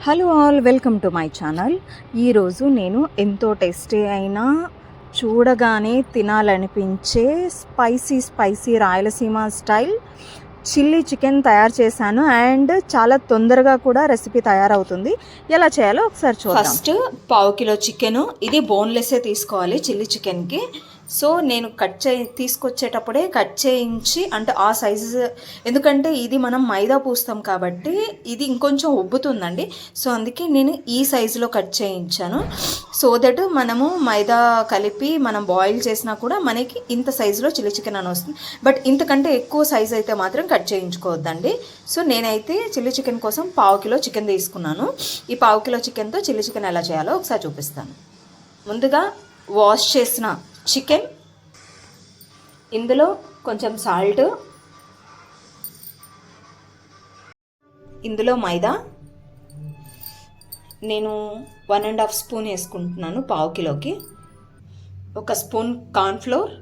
Hello all, welcome to my channel. ఈరోజు నేను ఎంతో టేస్టీ అయినా చూడగానే తినాలనిపించే spicy Rayalaseema style chilli chicken తయారు చేశాను. అండ్ చాలా తొందరగా కూడా రెసిపీ తయారవుతుంది. ఎలా చేయాలో ఒకసారి చూద్దాం. ఫస్ట్ పావు కిలో చికెను, ఇది బోన్లెస్సే తీసుకోవాలి చిల్లీ చికెన్కి. సో నేను తీసుకొచ్చేటప్పుడే కట్ చేయించి, అంటే ఆ సైజు, ఎందుకంటే ఇది మనం మైదా పూస్తాం కాబట్టి ఇది ఇంకొంచెం ఉబ్బుతుందండి. సో అందుకే నేను ఈ సైజులో కట్ చేయించాను. సో దట్ మనము మైదా కలిపి మనం బాయిల్ చేసినా కూడా మనకి ఇంత సైజులో చిల్లీ చికెన్ అని వస్తుంది. బట్ ఇంతకంటే ఎక్కువ సైజు అయితే మాత్రం కట్ చేయించుకోవద్దండి. సో నేనైతే చిల్లీ చికెన్ కోసం పావు కిలో చికెన్ తీసుకున్నాను. ఈ పావు కిలో చికెన్తో చిల్లీ చికెన్ ఎలా చేయాలో ఒకసారి చూపిస్తాను. ముందుగా వాష్ చేసిన చికెన్, ఇందులో కొంచెం సాల్ట్, ఇందులో మైదా నేను 1.5 స్పూన్ వేసుకుంటున్నాను పావు కిలోకి. 1 స్పూన్ కార్న్ఫ్లోర్,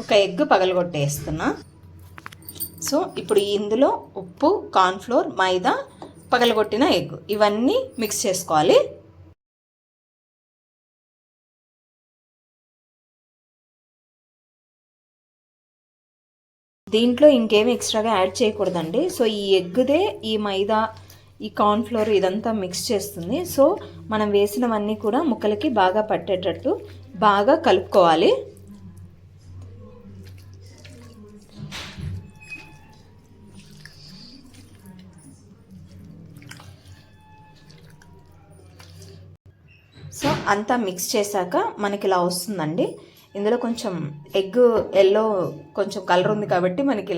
1 ఎగ్ పగలగొట్టేస్తున్నా. సో ఇప్పుడు ఇందులో ఉప్పు, కార్న్ఫ్లోర్, మైదా, పగలగొట్టిన ఎగ్ ఇవన్నీ మిక్స్ చేసుకోవాలి. దీంట్లో ఇంకేమి ఎక్స్ట్రాగా యాడ్ చేయకూడదండి. సో ఈ ఎగ్దే ఈ మైదా, ఈ కార్న్ఫ్లోర్ ఇదంతా మిక్స్ చేస్తుంది. సో మనం వేసినవన్నీ కూడా ముక్కలకి బాగా పట్టేటట్టు బాగా కలుపుకోవాలి. సో అంతా మిక్స్ చేశాక మనకి ఇలా వస్తుందండి. ఇందులో కొంచెం ఎగ్ ఎల్లో కొంచెం కలర్ ఉంది కాబట్టి మనకి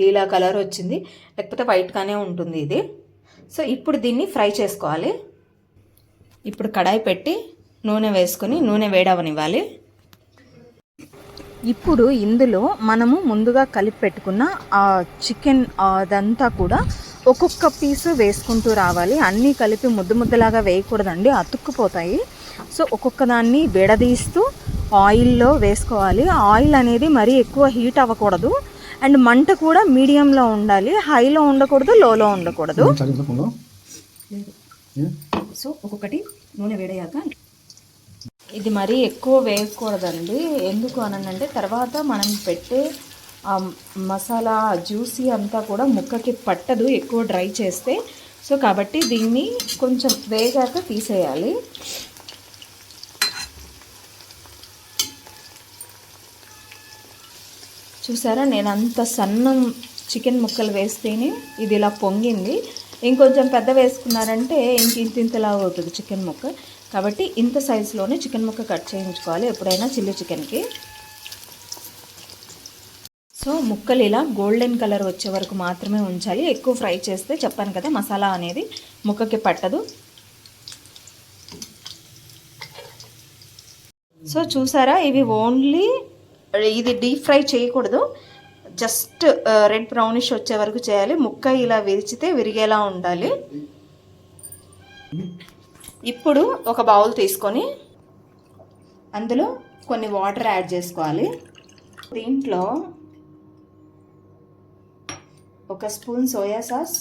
ఇలా కలర్ వచ్చింది, లేకపోతే వైట్గానే ఉంటుంది ఇది. సో ఇప్పుడు దీన్ని ఫ్రై చేసుకోవాలి. ఇప్పుడు కడాయి పెట్టి నూనె వేసుకొని నూనె వేడవనివ్వాలి. ఇప్పుడు ఇందులో మనము ముందుగా కలిపి పెట్టుకున్న ఆ చికెన్ అదంతా కూడా ఒక్కొక్క పీసు వేసుకుంటూ రావాలి. అన్నీ కలిపి ముద్దలాగా వేయకూడదండి, అతుక్కుపోతాయి. సో ఒక్కొక్క దాన్ని విడదీస్తూ ఆయిల్లో వేసుకోవాలి. ఆయిల్ అనేది మరీ ఎక్కువ హీట్ అవ్వకూడదు, అండ్ మంట కూడా మీడియంలో ఉండాలి. హైలో ఉండకూడదు, లోలో ఉండకూడదు. సో ఒక్కొక్కటి నూనె వేడయ్యాక ఇది మరీ ఎక్కువ వేయకూడదండి. ఎందుకు అనంటే తర్వాత మనం పెట్టే ఆ మసాలా జ్యూసీ అంతా కూడా ముక్కకి పట్టదు ఎక్కువ డ్రై చేస్తే. సో కాబట్టి దీన్ని కొంచెం వేగాక తీసేయాలి. చూసారా, నేను అంత సన్నం చికెన్ ముక్కలు వేస్తేనే ఇది ఇలా పొంగింది. ఇంకొంచెం పెద్ద వేసుకున్నారంటే ఇంతలా అవుతుంది చికెన్ ముక్క. కాబట్టి ఇంత సైజులోనే చికెన్ ముక్క కట్ చేయించుకోవాలి ఎప్పుడైనా చిల్లీ చికెన్కి. సో ముక్కలు ఇలా గోల్డెన్ కలర్ వచ్చే వరకు మాత్రమే ఉంచాలి. ఎక్కువ ఫ్రై చేస్తే చెప్పాను కదా మసాలా అనేది ముక్కకి పట్టదు. సో చూసారా, ఇవి ఓన్లీ ఇది డీప్ ఫ్రై చేయకూడదు, జస్ట్ రెడ్ బ్రౌనిష్ వచ్చే వరకు చేయాలి. ముక్క ఇలా విరిచితే విరిగేలా ఉండాలి. ఇప్పుడు ఒక బౌల్ తీసుకొని అందులో కొన్ని వాటర్ యాడ్ చేసుకోవాలి. దీంట్లో 1 spoon soya sauce,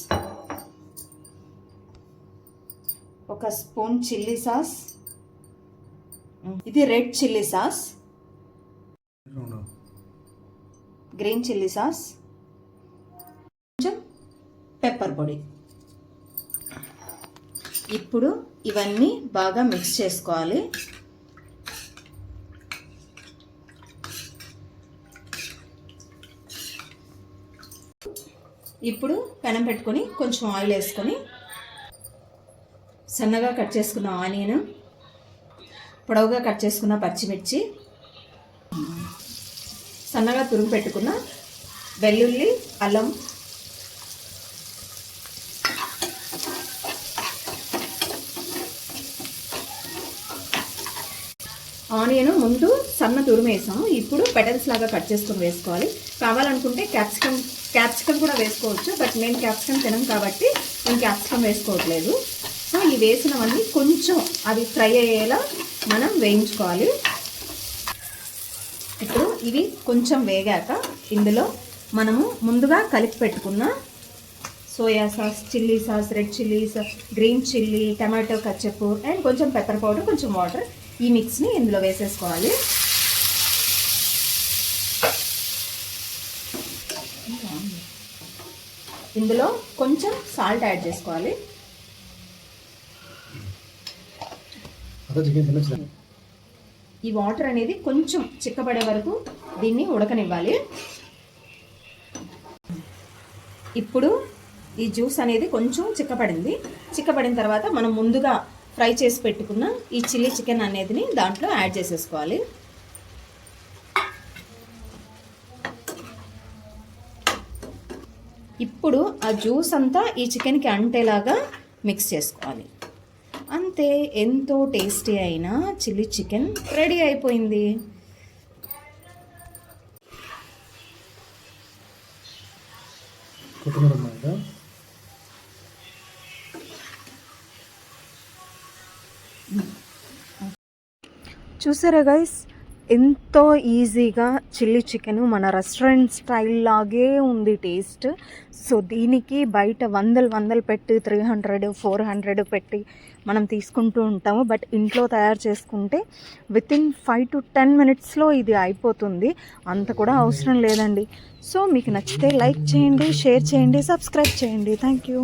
1 spoon chilli sauce, ఇది red chilli sauce, green chilli sauce, కొంచెం పెప్పర్ పొడి. ఇప్పుడు ఇవన్నీ బాగా మిక్స్ చేసుకోవాలి. ఇప్పుడు పెనం పెట్టుకొని కొంచెం ఆయిల్ వేసుకొని సన్నగా కట్ చేసుకున్న ఆనియన్, పొడవుగా కట్ చేసుకున్న పచ్చిమిర్చి, సన్నగా తురుము పెట్టుకున్న వెల్లుల్లి, అల్లం, ఆనియన్ ముందు సన్న తురుము వేసాము. ఇప్పుడు పెటల్స్ లాగా కట్ చేసుకొని వేసుకోవాలి. కావాలనుకుంటే క్యాప్సికమ్ కూడా వేసుకోవచ్చు, బట్ నేను క్యాప్సికమ్ తినం కాబట్టి నేను క్యాప్సికమ్ వేసుకోవట్లేదు. సో ఈ వేసినవన్నీ కొంచెం అవి ఫ్రై అయ్యేలా మనం వేయించుకోవాలి. ఇప్పుడు ఇవి కొంచెం వేగాక ఇందులో మనము ముందుగా కలిపి పెట్టుకున్న soya sauce, chilli sauce, red chillies, green chilli, tomato కచ్చప్ and కొంచెం పెప్పర్ పౌడర్, కొంచెం వాటర్, ఈ మిక్స్ని ఇందులో వేసేసుకోవాలి. ఇందులో కొంచెం సాల్ట్ యాడ్ చేసుకోవాలి. ఈ వాటర్ అనేది కొంచెం చిక్కబడే వరకు దీన్ని ఉడకనివ్వాలి. ఇప్పుడు ఈ జ్యూస్ అనేది కొంచెం చిక్కబడిన తర్వాత మనం ముందుగా ఫ్రై చేసి పెట్టుకున్న ఈ చిల్లీ చికెన్ అనేది దాంట్లో యాడ్ చేసేసుకోవాలి. ఇప్పుడు ఆ జ్యూస్ అంతా ఈ చికెన్కి అంటేలాగా మిక్స్ చేసుకోవాలి. అంతే, ఎంతో టేస్టీ అయిన చిల్లీ చికెన్ రెడీ అయిపోయింది. చూసారా గైస్, ఎంతో ఈజీగా చిల్లీ చికెన్ మన రెస్టారెంట్ స్టైల్ లాగే ఉంది టేస్ట్. సో దీనికి బయట వందలు పెట్టి 300, 400 పెట్టి మనం తీసుకుంటూ ఉంటాము. బట్ ఇంట్లో తయారు చేసుకుంటే వితిన్ 5 to 10 minutesలో ఇది అయిపోతుంది. అంత కూడా అవసరం లేదండి. సో మీకు నచ్చితే లైక్ చేయండి, షేర్ చేయండి, సబ్స్క్రైబ్ చేయండి. Thank you.